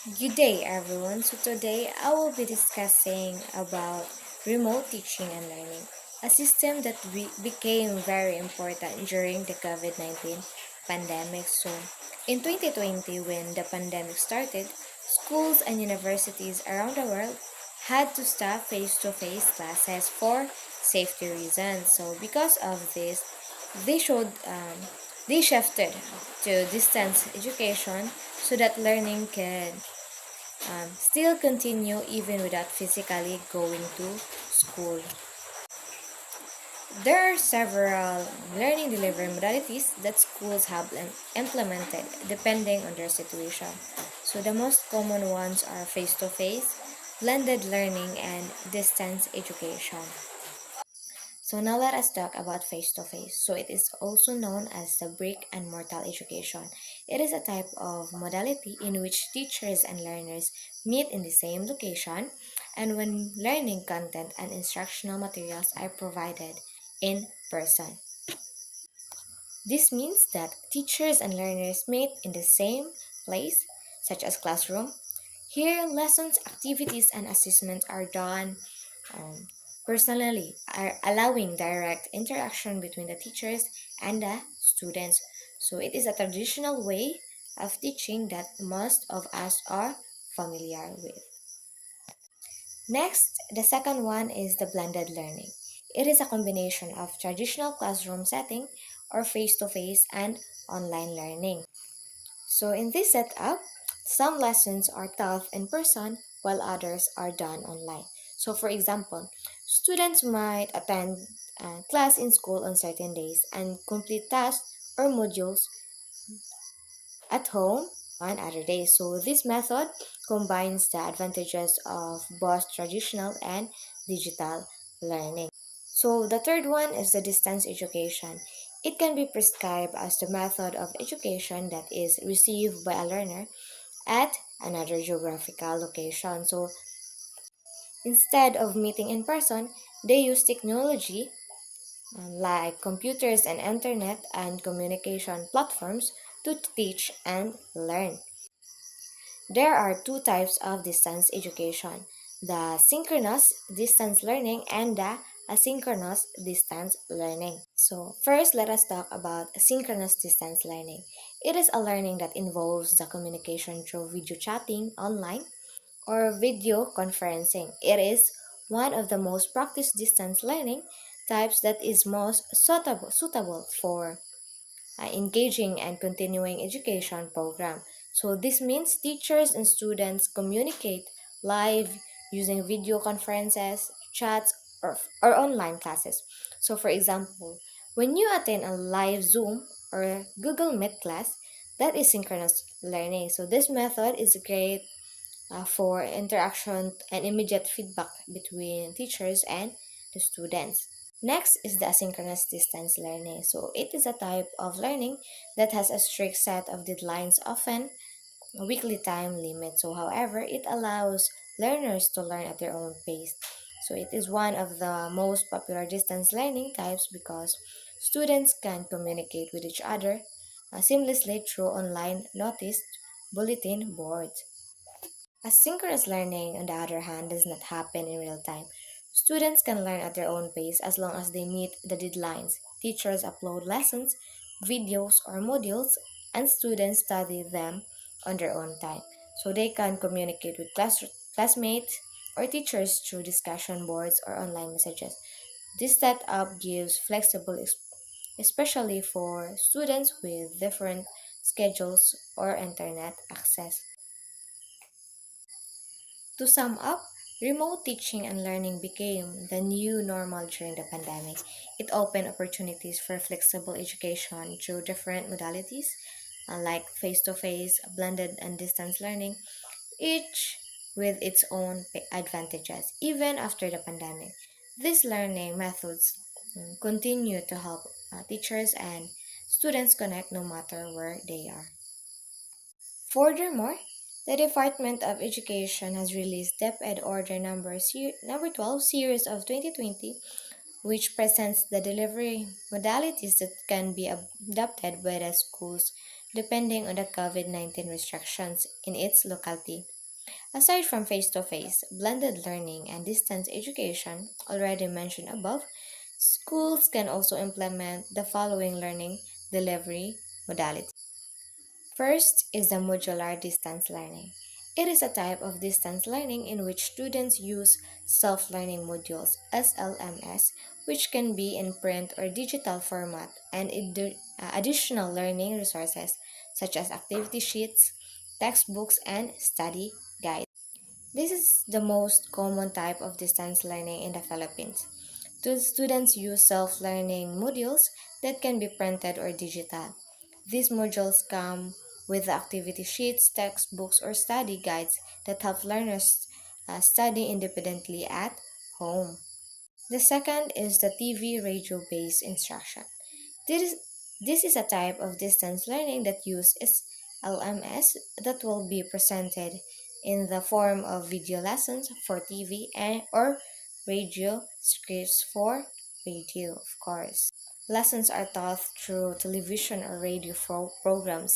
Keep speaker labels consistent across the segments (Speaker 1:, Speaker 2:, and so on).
Speaker 1: Good day, everyone. So today I will be discussing about remote teaching and learning, a system that became very important during the COVID-19 pandemic. So in 2020, when the pandemic started, schools and universities around the world had to stop face-to-face classes for safety reasons. So because of this, they showed they shifted to distance education so that learning can still continue even without physically going to school. There are several learning delivery modalities that schools have implemented depending on their situation. So the most common ones are face-to-face, blended learning, and distance education. So now let us talk about face-to-face. So it is also known as the brick and mortar education. It is a type of modality in which teachers and learners meet in the same location and when learning content and instructional materials are provided in person. This means that teachers and learners meet in the same place, such as classroom. Here, lessons, activities, and assessments are done um, personally, are allowing direct interaction between the teachers and the students. So it is a traditional way of teaching that most of us are familiar with. Next, the second one is the blended learning. It is a combination of traditional classroom setting or face-to-face and online learning. So in this setup, some lessons are taught in person while others are done online. So for example, students might attend class in school on certain days and complete tasks or modules at home on other days. So this method combines the advantages of both traditional and digital learning. So the third one is the distance education. It can be prescribed as the method of education that is received by a learner at another geographical location. So instead of meeting in person, they use technology like computers and internet and communication platforms to teach and learn. There are two types of distance education, the synchronous distance learning and the asynchronous distance learning. So, first, let us talk about synchronous distance learning. It is a learning that involves the communication through video chatting online or video conferencing. It is one of the most practiced distance learning types that is most suitable for engaging and continuing education program. So this means teachers and students communicate live using video conferences, chats, or online classes. So for example, when you attend a live Zoom or Google Meet class, that is synchronous learning. So this method is great for interaction and immediate feedback between teachers and the students. Next is the asynchronous distance learning. So it is a type of learning that has a strict set of deadlines, often a weekly time limit. So however, it allows learners to learn at their own pace. So it is one of the most popular distance learning types because students can communicate with each other seamlessly through online noticed bulletin boards. Asynchronous learning, on the other hand, does not happen in real time. Students can learn at their own pace as long as they meet the deadlines. Teachers upload lessons, videos, or modules, and students study them on their own time. So they can communicate with classmates or teachers through discussion boards or online messages. This setup gives especially for students with different schedules or internet access. To sum up, remote teaching and learning became the new normal during the pandemic. It opened opportunities for flexible education through different modalities, like face to face, blended, and distance learning, each with its own advantages. Even after the pandemic, these learning methods continue to help teachers and students connect no matter where they are. Furthermore, the Department of Education has released DepEd Order number 12 series of 2020, which presents the delivery modalities that can be adopted by the schools depending on the COVID-19 restrictions in its locality. Aside from face to face, blended learning, and distance education, already mentioned above, schools can also implement the following learning delivery modalities. First is the modular distance learning. It is a type of distance learning in which students use self learning modules, SLMS, which can be in print or digital format, and additional learning resources such as activity sheets, textbooks, and study guides. This is the most common type of distance learning in the Philippines. Students use self learning modules that can be printed or digital. These modules come with activity sheets, textbooks, or study guides that help learners study independently at home. The second is the TV radio based instruction. This is, this is a type of distance learning that uses LMS that will be presented in the form of video lessons for TV or radio scripts for radio, of course. Lessons are taught through television or radio programs.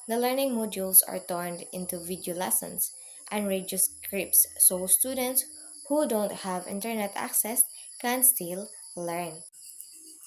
Speaker 1: The learning modules are turned into video lessons and radio scripts so students who don't have internet access can still learn.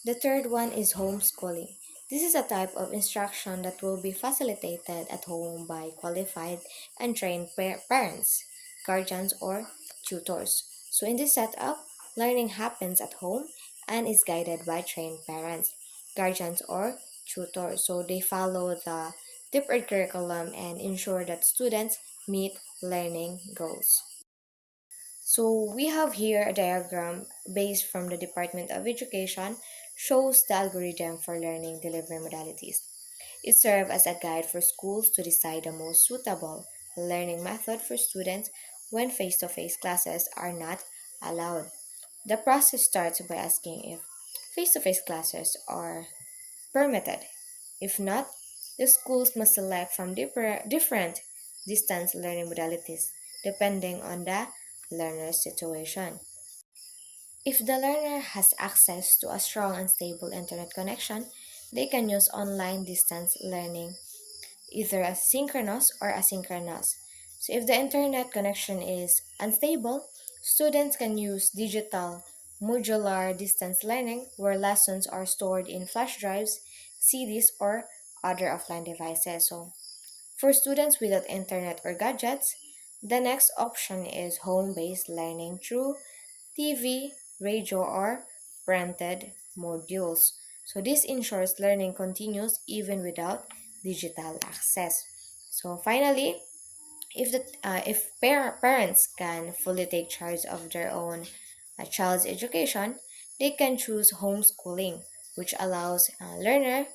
Speaker 1: The third one is homeschooling. This is a type of instruction that will be facilitated at home by qualified and trained parents, guardians, or tutors. So, in this setup, learning happens at home and is guided by trained parents, guardians, or tutors. So, they follow the different curriculum and ensure that students meet learning goals. So we have here a diagram based from the Department of Education shows the algorithm for learning delivery modalities. It serves as a guide for schools to decide the most suitable learning method for students when face-to-face classes are not allowed. The process starts by asking if face-to-face classes are permitted. If not, the schools must select from different distance learning modalities depending on the learner's situation. If the learner has access to a strong and stable internet connection, they can use online distance learning, either synchronous or asynchronous. So, if the internet connection is unstable, students can use digital modular distance learning where lessons are stored in flash drives, CDs, or other offline devices. So, for students without internet or gadgets, the next option is home based learning through TV, radio, or printed modules. So, this ensures learning continues even without digital access. So, finally, if parents can fully take charge of their own child's education, they can choose homeschooling, which allows a learner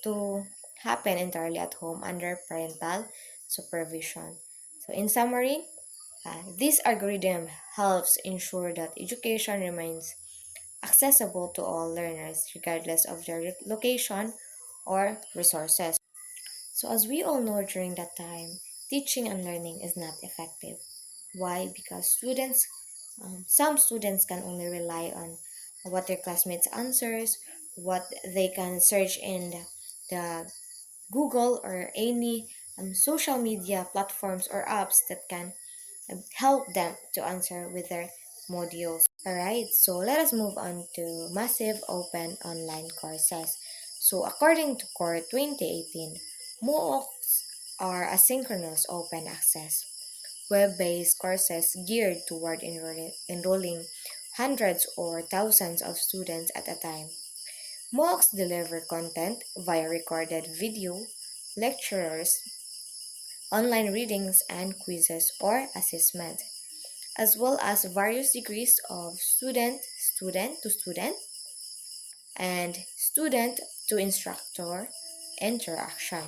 Speaker 1: to happen entirely at home under parental supervision. So, in summary, this algorithm helps ensure that education remains accessible to all learners, regardless of their location or resources. So, as we all know, during that time, teaching and learning is not effective. Why? Because some students can only rely on what their classmates answers, what they can search in the Google or any social media platforms or apps that can help them to answer with their modules. Alright, so let us move on to massive open online courses. So according to Core 2018, MOOCs are asynchronous open access, web-based courses geared toward enrolling hundreds or thousands of students at a time. MOOCs deliver content via recorded video, lectures, online readings, and quizzes or assessment, as well as various degrees of student to student, and student to instructor interaction.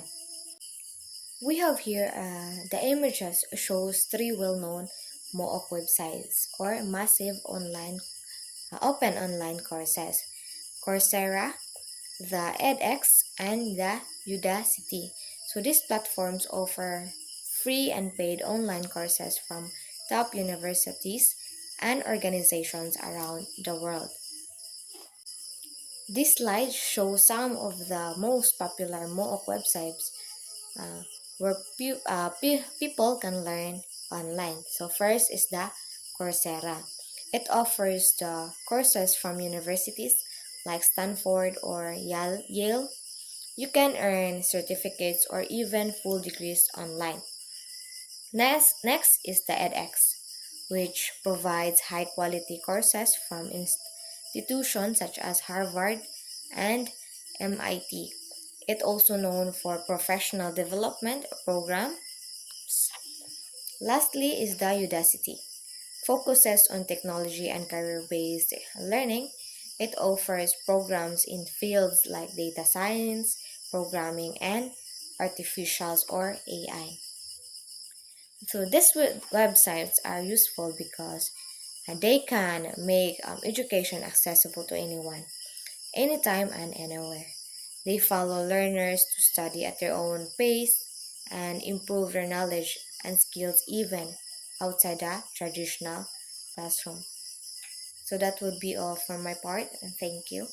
Speaker 1: We have here the images shows three well-known MOOC websites or massive online open online courses: Coursera, the edX, and the Udacity. So these platforms offer free and paid online courses from top universities and organizations around the world. This slide shows some of the most popular MOOC websites. where people can learn online. So first is the Coursera. It offers the courses from universities like Stanford or Yale. You can earn certificates or even full degrees online. Next is the edX, which provides high quality courses from institutions such as Harvard and MIT. It also known for professional development programs. Lastly is the Udacity. Focuses on technology and career-based learning. It offers programs in fields like data science, programming, and artificials or AI. So these websites are useful because they can make education accessible to anyone, anytime and anywhere. They follow learners to study at their own pace and improve their knowledge and skills even outside the traditional classroom. So that would be all for my part, and thank you.